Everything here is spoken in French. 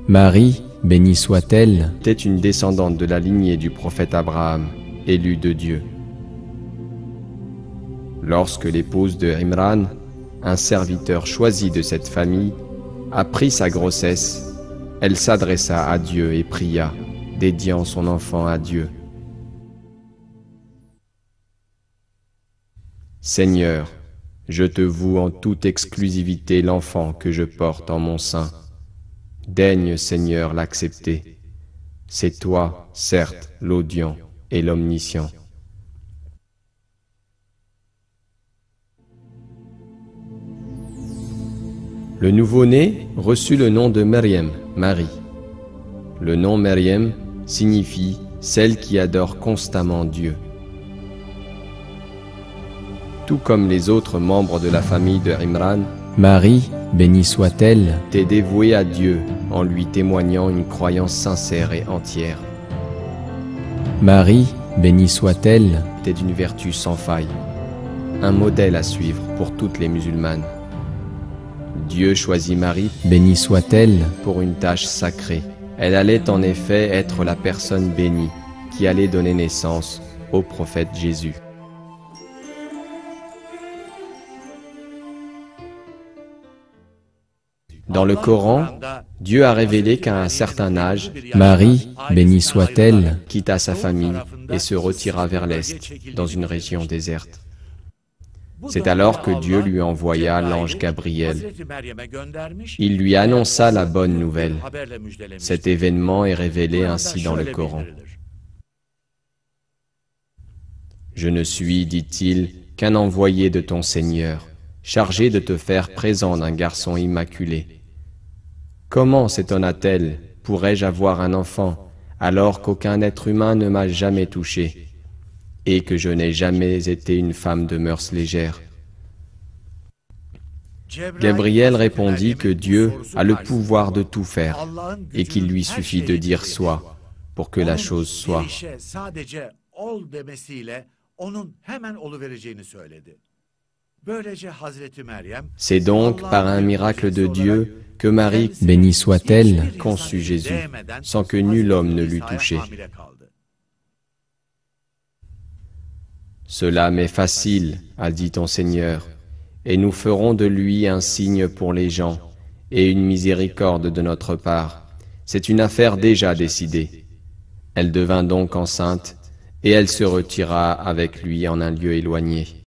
Marie, bénie soit-elle, était une descendante de la lignée du prophète Abraham, élu de Dieu. Lorsque l'épouse de Imran, un serviteur choisi de cette famille, apprit sa grossesse, elle s'adressa à Dieu et pria, dédiant son enfant à Dieu. Seigneur, je te voue en toute exclusivité l'enfant que je porte en mon sein. Daigne, Seigneur, l'accepter. C'est toi, certes, l'audient et l'omniscient. Le nouveau-né reçut le nom de Maryam, Marie. Le nom Maryam signifie celle qui adore constamment Dieu. Tout comme les autres membres de la famille de Imran, Marie, bénie soit-elle, était dévouée à Dieu en lui témoignant une croyance sincère et entière. Marie, bénie soit-elle, Était d'une vertu sans faille, un modèle à suivre pour toutes les musulmanes. Dieu choisit Marie bénie soit-elle, pour une tâche sacrée. Elle allait en effet être la personne bénie qui allait donner naissance au prophète Jésus. Dans le Coran, Dieu a révélé qu'à un certain âge, Marie, bénie soit-elle, quitta sa famille et se retira vers l'est, dans une région déserte. C'est alors que Dieu lui envoya l'ange Gabriel. Il lui annonça la bonne nouvelle. Cet événement est révélé ainsi dans le Coran. Je ne suis, dit-il, qu'un envoyé de ton Seigneur, chargé de te faire présent d'un garçon immaculé. Comment, s'étonna-t-elle, pourrais-je avoir un enfant, alors qu'aucun être humain ne m'a jamais touché, et que je n'ai jamais été une femme de mœurs légères? Gabriel répondit que Dieu a le pouvoir de tout faire, et qu'il lui suffit de dire « soit » pour que la chose soit. C'est donc par un miracle de Dieu que Marie, bénie soit-elle, conçut Jésus, sans que nul homme ne l'eût touché. Cela m'est facile, a dit ton Seigneur, et nous ferons de lui un signe pour les gens, et une miséricorde de notre part. C'est une affaire déjà décidée. Elle devint donc enceinte, et elle se retira avec lui en un lieu éloigné.